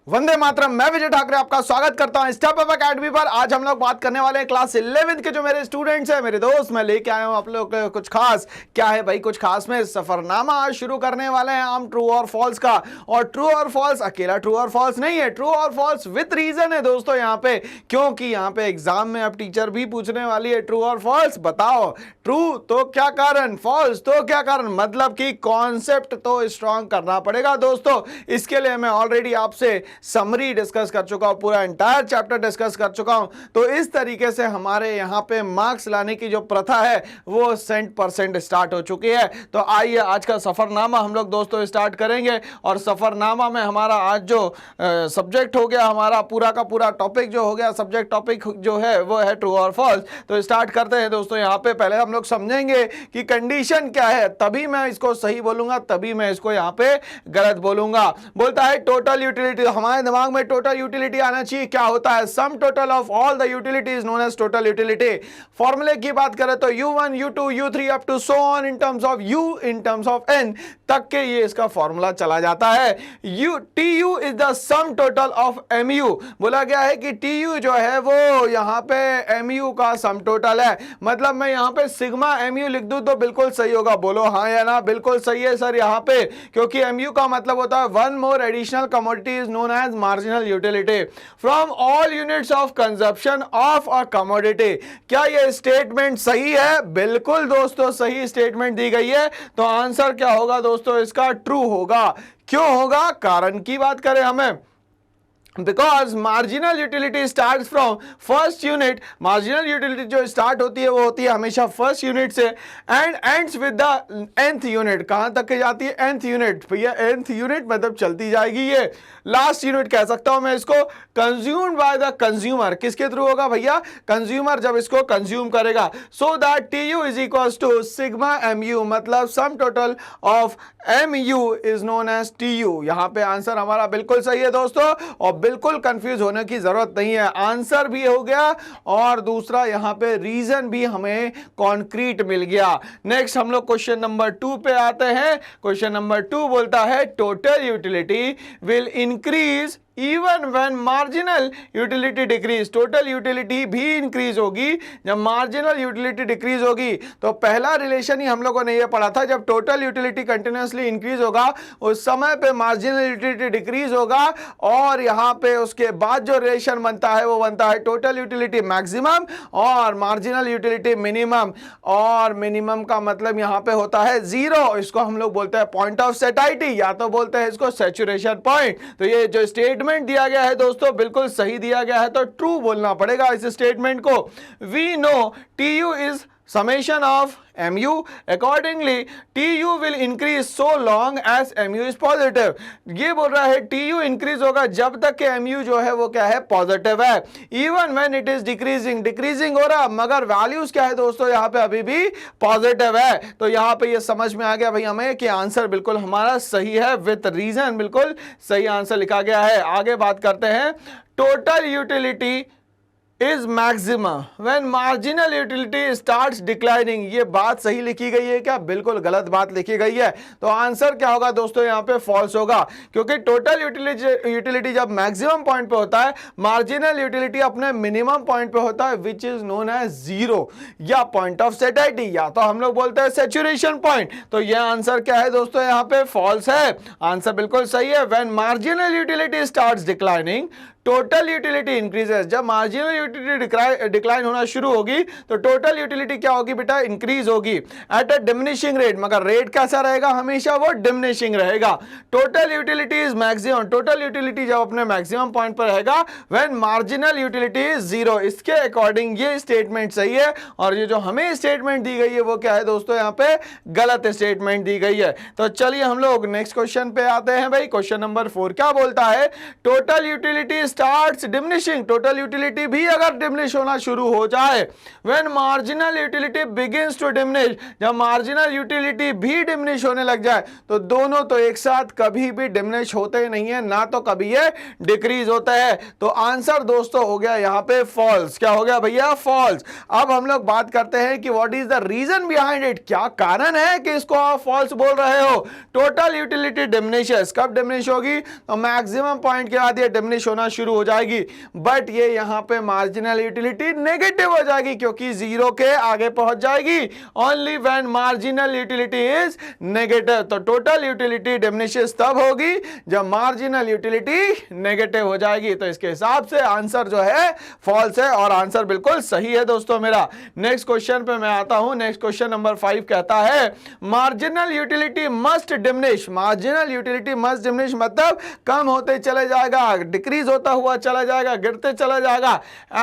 वंदे मातरम। मैं विजय ठाकरे आपका स्वागत करता हूं स्टेप अप एकेडमी पर। आज हम लोग बात करने वाले हैं क्लास 11th के जो मेरे स्टूडेंट्स हैं, मेरे दोस्त। मैं लेके आया हूं आप लोग कुछ खास। क्या है भाई कुछ खास में सफरनामा आज शुरू करने वाले हैं हम ट्रू और फॉल्स का। और ट्रू और फॉल्स अकेला ट्रू और फॉल्स नहीं है, ट्रू और फॉल्स विद रीजन है दोस्तों यहाँ पे। क्योंकि यहाँ पे एग्जाम में अब टीचर भी पूछने वाली है ट्रू और फॉल्स। बताओ ट्रू तो क्या कारण, फॉल्स तो क्या कारण, मतलब कि कॉन्सेप्ट तो स्ट्रांग करना पड़ेगा दोस्तों। इसके लिए मैं ऑलरेडी आपसे समरी डिस्कस कर चुका हूं, पूरा एंटायर चैप्टर डिस्कस कर चुका हूं। तो इस तरीके से हमारे यहां पे मार्क्स लाने की जो प्रथा है वो 100% स्टार्ट हो चुकी है। तो आइए आज का सफरनामा हम लोग दोस्तों स्टार्ट करेंगे। और सफरनामा में हमारा आज जो सब्जेक्ट हो गया, हमारा पूरा का पूरा टॉपिक जो हो गया, सब्जेक्ट टॉपिक जो है वो है ट्रू और फॉल्स। तो स्टार्ट करते हैं दोस्तों। यहाँ पे पहले हम लोग समझेंगे कि कंडीशन क्या है, तभी मैं इसको सही बोलूंगा, तभी मैं इसको यहाँ पे गलत बोलूंगा। बोलता है टोटल यूटिलिटी। हमारे दिमाग में टोटल यूटिलिटी आना चाहिए। क्या होता है? Sum total of all the utility is known as total utility. फॉर्मूले की बात करें तो u1 u2 u3 up to so on in terms of u in terms of n तक के ये इसका फॉर्मूला चला जाता है। tu is the some total of mu। बोला गया है कि tu जो है वो यहाँ पे mu का सम टोटल है। मतलब मैं यहाँ पे सिग्मा mu लिख दूं तो बिल्कुल सही होगा। बोलो हाँ या ना। बिल्कुल सही है सर यहाँ पे, क्योंकि mu का मतलब होता है one more additional commodity is known as marginal utility from all units of consumption of a commodity. क्या ये स्टेटमेंट सही है? बिल्कुल दोस्तों सही स्टेटमेंट दी गई है। तो आंसर क्या होगा दोस्तों? इसका ट्रू होगा। क्यों होगा? कारण की बात करें हमें, because marginal utility start from first unit. Marginal utility जो स्टार्ट होती है वो होती है हमेशा फर्स्ट यूनिट से and ends with the nth unit. कहां तक के जाती है? nth unit. भैया nth यूनिट मतलब चलती जाएगी ये। लास्ट यूनिट कह सकता हूं मैं इसको। Consumed by the consumer. किसके थ्रू होगा भैया? कंज्यूमर जब इसको कंज्यूम करेगा। So that tu is equal to sigma mu, मतलब sum total of mu is known as tu। यहां पे आंसर हमारा बिल्कुल सही है दोस्तों, और बिल्कुल कंफ्यूज होने की जरूरत नहीं है। आंसर भी हो गया और दूसरा यहां पे रीजन भी हमें कॉन्क्रीट मिल गया। नेक्स्ट हम लोग क्वेश्चन नंबर 2 पे आते हैं। क्वेश्चन नंबर 2 बोलता है total utility will increase even when marginal utility decrease. Total utility भी इंक्रीज होगी जब मार्जिनल यूटिलिटी डिक्रीज होगी। तो पहला रिलेशन ही हम लोगों ने ये पढ़ा था, जब टोटल यूटिलिटी कंटिन्यूअसली इंक्रीज होगा उस समय पे मार्जिनल यूटिलिटी डिक्रीज होगा। और यहां पे उसके बाद जो रिलेशन बनता है वो बनता है टोटल यूटिलिटी मैक्सिमम और मार्जिनल यूटिलिटी मिनिमम। और मिनिमम का मतलब यहां पे होता है जीरो। इसको हम लोग बोलते हैं पॉइंट ऑफ सेटाइटी, या तो बोलते हैं इसको सैचुरेशन पॉइंट। तो ये जो स्टेटमेंट दिया गया है दोस्तों बिल्कुल सही दिया गया है, तो ट्रू बोलना पड़ेगा इस स्टेटमेंट को। We know tu is summation of mu, accordingly tu will increase so long as mu is positive। ये बोल रहा है tu increase होगा जब तक के mu जो है वो क्या है? पॉजिटिव है। even when it is decreasing, decreasing हो रहा मगर वैल्यूज क्या है दोस्तों? यहाँ पे अभी भी पॉजिटिव है। तो यहाँ पे ये समझ में आ गया भाई हमें कि आंसर बिल्कुल हमारा सही है, विथ रीजन बिल्कुल सही आंसर लिखा गया है। आगे बात करते हैं। Total utility is maximum when marginal utility starts declining. ये बात सही लिखी गई है क्या? बिल्कुल गलत बात लिखी गई है। तो आंसर क्या होगा दोस्तों? यहाँ पे फॉल्स होगा, क्योंकि टोटल यूटिलिटी जब मैक्सिमम पॉइंट पे होता है, मार्जिनल यूटिलिटी अपने मिनिमम पॉइंट पे होता है, which is known as zero या पॉइंट ऑफ सेटाइटी, या तो हम लोग बोलते हैं सैचुरेशन पॉइंट। तो ये आंसर क्या है दोस्तों? यहाँ पे फॉल्स है। आंसर बिल्कुल सही है। When marginal utility starts declining total utility increases. जब मार्जिनल यूटिलिटी डिक्लाइन होना शुरू होगी तो टोटल यूटिलिटी क्या होगी बेटा? इंक्रीज होगी एट अ डिमिनिशिंग रेट। मगर रेट कैसा रहेगा? हमेशा वो डिमिनिशिंग रहेगा। Total utility is maximum. Total utility जब अपने मैक्सिमम पॉइंट पर रहेगा when marginal utility is zero. इसके अकॉर्डिंग ये स्टेटमेंट सही है, और ये जो हमें स्टेटमेंट दी गई है वो क्या है दोस्तों? यहाँ पे गलत स्टेटमेंट दी गई है। तो चलिए हम लोग नेक्स्ट क्वेश्चन पे आते हैं भाई। क्वेश्चन नंबर 4 क्या बोलता है? Total utility starts diminishing, total utility भी अगर डिमिनिश होना शुरू हो जाए, when marginal utility begins to diminish, जब मार्जिनल यूटिलिटी भी डिमिनिश होने लग जाए, तो दोनों तो एक साथ कभी भी डिमिनिश होते नहीं है, ना तो कभी ये डिक्रीज होता है। तो आंसर दोस्तों हो गया यहां पे फॉल्स। क्या हो गया भैया? फॉल्स। अब हम लोग बात करते हैं कि what is the reason behind it, क्या कारण है कि इसको आप फॉल्स बोल रहे हो? टोटल यूटिलिटी डिमिनिशेस, कब डिमिनिश होगी? तो मैक्सिमम पॉइंट के बाद ये डिमिनिश होना शुरू हो जाएगी, बट ये यहां पे मार्जिनल यूटिलिटी नेगेटिव हो जाएगी क्योंकि जीरो के आगे पहुंच जाएगी। Only when marginal utility is negative, तो टोटल यूटिलिटी डिमिनिशेस तब होगी जब मार्जिनल यूटिलिटी नेगेटिव हो जाएगी। तो इसके हिसाब से आंसर जो है फॉल्स है और आंसर बिल्कुल सही है दोस्तों मेरा। नेक्स्ट क्वेश्चन पे मैं आता हूं। नेक्स्ट क्वेश्चन नंबर 5 कहता है marginal utility must diminish, marginal utility must diminish मतलब कम होते चले जाएगा, डिक्रीज होता हुआ चला जाएगा, गिरते चला जाएगा,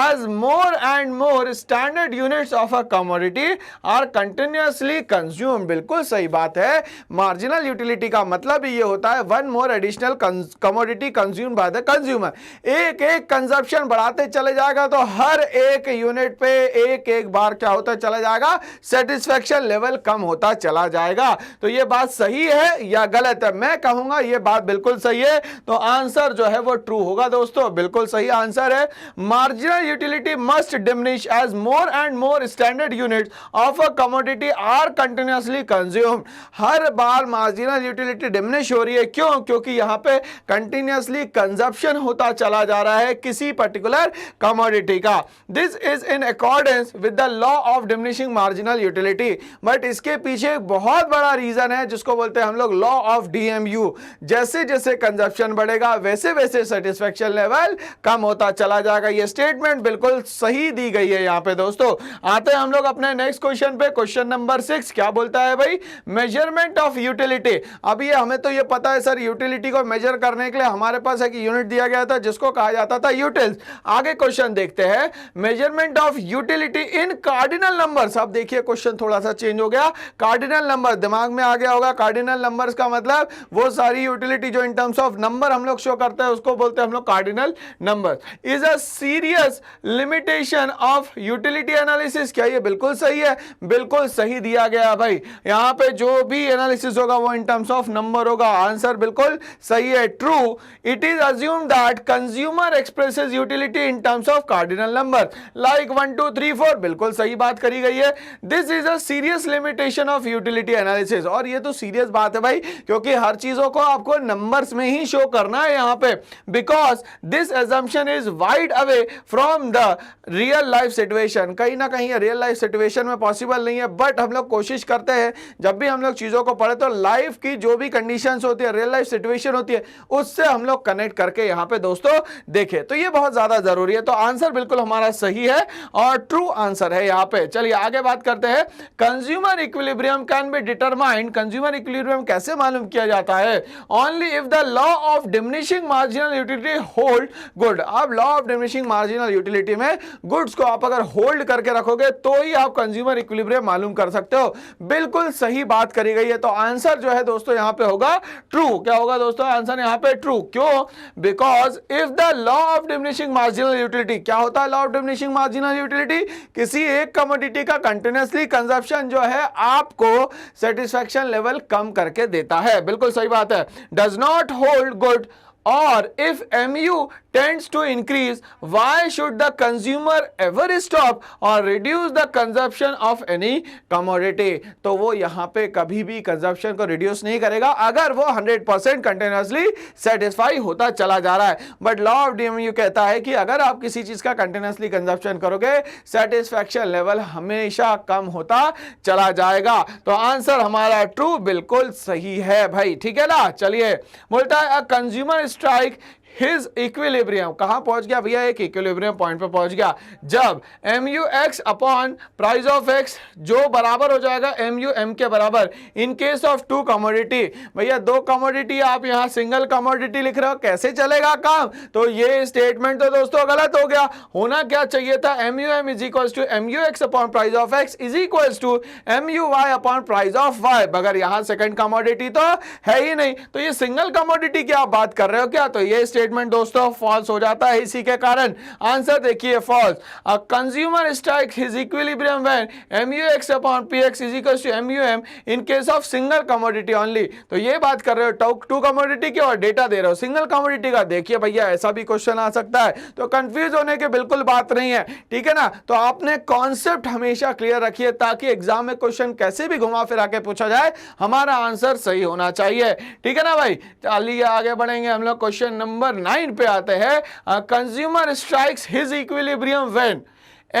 as more and more standard units of a commodity are continuously consume. बिल्कुल सही बात है, मार्जिनल यूटिलिटी का मतलब ये होता है one more additional commodity consume by the consumer. एक एक कंजप्शन बढ़ाते चले जाएगा तो हर एक यूनिट पे एक एक बार क्या होता चला जाएगा, सेटिस्फेक्शन लेवल कम होता चला जाएगा। तो ये बात सही है या गलत है? मैं कहूंगा ये बात बिल्कुल सही है, तो आंसर जो है वो ट्रू होगा दोस्तों, बिल्कुल सही आंसर है। Marginal utility must diminish as more and more standard units of a commodity are continuously consumed. हर बार मार्जिनल यूटिलिटी डिमिनिश हो रही है, क्यों? क्योंकि यहां पे कंटिन्यूअसली कंजप्शन होता चला जा रहा है किसी पर्टिकुलर कमोडिटी का। This is in accordance with the law of diminishing marginal utility. But इसके पीछे एक बहुत बड़ा रीजन है जिसको बोलते हैं हम लोग लॉ ऑफ डीएमयू। जैसे जैसे कंजप्शन बढ़ेगा वैसे वैसे सेटिस्फेक्शन लेवल कम होता चला जाएगा। ये स्टेटमेंट बिल्कुल सही दी गई है यहां पे दोस्तों। आते हैं हम लोग अपने नेक्स्ट क्वेश्चन पे। क्वेश्चन नंबर 6 क्या बोलता है भाई? Measurement of utility. अब ये हमें तो ये पता है सर, यूटिलिटी को मेजर करने के लिए हमारे पास एक यूनिट दिया गया था जिसको कहा जाता था यूटिल्स। आगे क्वेश्चन देखते हैं, measurement of utility in cardinal numbers. अब देखिए क्वेश्चन थोड़ा सा चेंज हो गया, कार्डिनल नंबर दिमाग में आ गया होगा। कार्डिनल नंबर्स का मतलब वो सारी यूटिलिटी जो इन टर्म्स ऑफ नंबर हम लोग शो करते हैं उसको बोलते हैं हम लोग cardinal number. Is a serious limitation of utility analysis. क्या ये बिल्कुल सही है? बिल्कुल सही दिया गया भाई। यहां पे जो भी एनालिसिस होगा वो इन टर्म्स ऑफ नंबर होगा। आंसर बिल्कुल सही है, true. It is assume that consumer expresses utility in terms of cardinal number like 1 2 3 4। बिल्कुल सही बात करी गई है। This is a serious limitation of utility analysis. और ये तो सीरियस बात है भाई, क्योंकि हर चीजों को आपको नंबर्स में ही शो करना है यहां पे, because this assumption is wide away from the real life situation. कहीं ना कहीं रियल लाइफ सिचुएशन में पॉसिबल नहीं है, बट हम लोग कोशिश करते हैं जब भी हम लोग चीजों को पढ़े तो लाइफ की जो भी कंडीशंस होती है, रियल लाइफ सिचुएशन होती है, उससे हम लोग कनेक्ट करके यहां पे दोस्तों देखें। तो ये बहुत ज्यादा जरूरी है। तो आंसर बिल्कुल हमारा सही है और ट्रू आंसर है यहां पे। चलिए आगे बात करते हैं। Consumer equilibrium can be determined. Consumer equilibrium कैसे मालूम किया जाता है? Only if the law of diminishing marginal utility hold good. अब law of diminishing marginal utility में गुड्स को आप अगर होल्ड करके रखोगे तो ही आप कंज्यूमर इक्विलिब्रियम मालूम कर सकते हो। बिल्कुल सही बात करी गई है। तो आंसर जो है दोस्तों यहां पे होगा ट्रू। क्या होगा दोस्तों? आंसर यहां पे ट्रू। क्यों? Because if the law of diminishing marginal utility, क्या होता है law of diminishing marginal utility? किसी एक कमोडिटी का कंटिन्यूअसली कंजप्शन जो है आपको सेटिस्फेक्शन लेवल कम करके देता है। बिल्कुल सही बात है। Does not hold good or if MU tends to increase, why should the consumer ever stop or reduce the consumption of any commodity? तो वो यहां पे कभी भी कंजप्शन को रिड्यूस नहीं करेगा अगर वो 100% कंटिन्यूअसली सेटिस्फाई होता चला जा रहा है। बट लॉ ऑफ डीएमयू कहता है कि अगर आप किसी चीज का कंटिन्यूअसली कंजप्शन करोगे सेटिस्फैक्शन लेवल हमेशा कम होता चला जाएगा। तो आंसर हमारा ट्रू बिल्कुल सही है भाई, ठीक है ना। चलिए बोलता है कंज्यूमर स्ट्राइक हिज इक्विलिब्रियम। कहां पहुंच गया भैया? एक इक्विलिब्रियम पॉइंट पे पहुंच गया जब mu x upon price of x जो बराबर हो जाएगा mu m के बराबर in case of two commodity. भैया दो कमोडिटी, आप यहां सिंगल कमोडिटी लिख रहे हो, कैसे चलेगा काम? तो ये स्टेटमेंट तो दोस्तों गलत हो गया। होना क्या चाहिए था? mu m is equal to mu x upon price of x is equal to mu y upon price of y। मगर यहां सेकंड कमोडिटी तो है ही नहीं, तो ये सिंगल कमोडिटी की आप बात कर रहे हो क्या? तो ये स्टेटमेंट दोस्तों फॉल्स हो जाता है इसी के कारण। आंसर देखिए false. A consumer strike his equilibrium when MUX upon PX is equal to MUM in case of single commodity only. तो ये बात कर रहे हो टू कमोडिटी की और डेटा दे रहे हो सिंगल कमोडिटी का। देखिए भैया ऐसा भी क्वेश्चन आ सकता है, तो कंफ्यूज होने की बिल्कुल बात नहीं है, ठीक है ना। तो आपने कॉन्सेप्ट हमेशा क्लियर रखिए ताकि एग्जाम में क्वेश्चन कैसे भी घुमा फिरा के पूछा जाए हमारा आंसर सही होना चाहिए, ठीक है ना भाई। चलिए आगे बढ़ेंगे हम लोग, क्वेश्चन नंबर 9 पे आते हैं। Consumer strikes his equilibrium when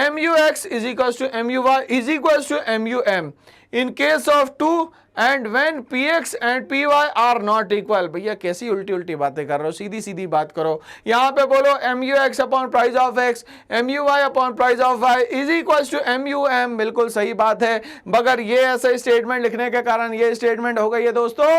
MUX is equals to MUY is equals to MUM in case of 2 and when PX and PY are not equal। भैया कैसी उल्टी उल्टी बातें कर रहे हो, सीधी सीधी बात करो। यहाँ पे बोलो MUX upon price of X MUY upon price of Y is equal to MUM, बिल्कुल सही बात है। मगर ये ऐसे स्टेटमेंट लिखने के कारण ये स्टेटमेंट हो गई है दोस्तों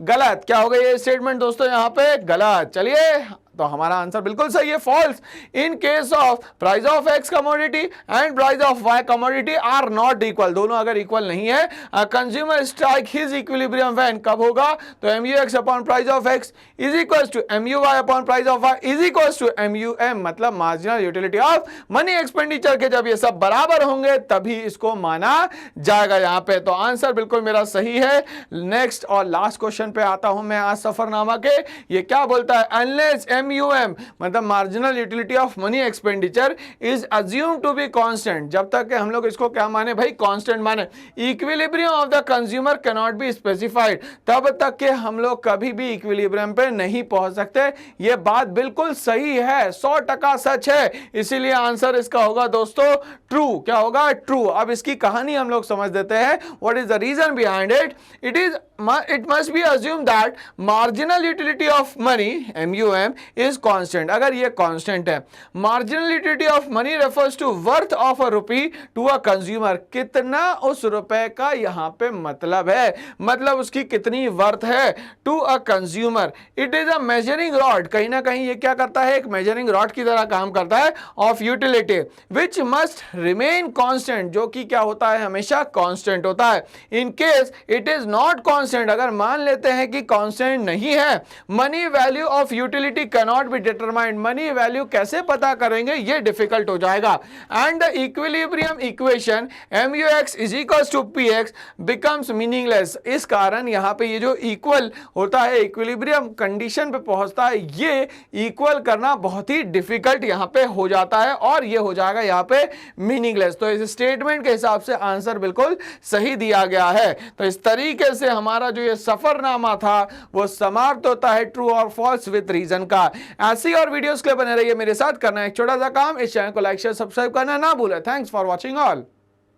गलत। क्या हो गई ये स्टेटमेंट दोस्तों यहाँ पे गलत। चलिए तो हमारा आंसर बिल्कुल सही है false. In case of price of X commodity and price of Y commodity are not equal, दोनों अगर इक्वल नहीं है, consumer strike his equilibrium when कब होगा, तो MUX upon price of X is equal to MUY upon price of Y is equal to MUM, मतलब marginal utility of money expenditure के जब ये सब बराबर होंगे तभी इसको माना जाएगा यहाँ पे। तो आंसर बिल्कुल मेरा सही है। नेक्स्ट और लास्ट क्वेश्चन पे आता हूं मैं आज सफरनामा के। ये क्या बोलता है, अनलेस MUM मतलब marginal utility of money expenditure is assume to be constant, जब तक कि हम लोग इसको क्या माने भाई, कांस्टेंट माने, equilibrium of the consumer can not be specified, तब तक के हम लोग कभी भी इक्विलिब्रियम पे नहीं पहुंच सकते। ये बात बिल्कुल सही है, 100% सच है, इसीलिए आंसर इसका होगा दोस्तों ट्रू। क्या होगा, ट्रू। अब इसकी कहानी हम लोग समझ देते हैं, what is the reason behind it. It must be assume that marginal utility of money MUM is constant. अगर ये कांस्टेंट है, marginal utility of money refers to worth of a rupee to a consumer, कितना उस रुपए का यहां पे मतलब है, मतलब उसकी कितनी वर्थ है to a consumer. It is a measuring rod, कहीं ना कहीं ये क्या करता है, एक मेजरिंग रॉड की तरह काम करता है, of utility which must remain constant, जो कि क्या होता है, हमेशा कांस्टेंट होता है। In case it is not constant, अगर मान लेते हैं कि कांस्टेंट नहीं है, money value of utility cannot be determined, money value कैसे पता करेंगे ये डिफिकल्ट हो जाएगा। And the equilibrium equation MUX is equal to PX becomes meaningless. इस कारण यहां पे ये जो इक्वल होता है, इक्विलिब्रियम कंडीशन पे पहुंचता है, ये इक्वल करना बहुत ही डिफिकल्ट यहां पे हो जाता है और ये हो जाएगा यहां पे मीनिंगलेस। तो इस स्टेटमेंट के हिसाब से आंसर बिल्कुल सही दिया गया है। तो इस तरीके से हमारा जो ये सफरनामा था वो समाप्त होता है ट्रू और फॉल्स विद रीजन का। ऐसी और वीडियोस के लिए बने रहिए मेरे साथ। करना एक छोटा सा काम, इस चैनल को लाइक शेयर सब्सक्राइब करना ना भूलें। Thanks for watching all.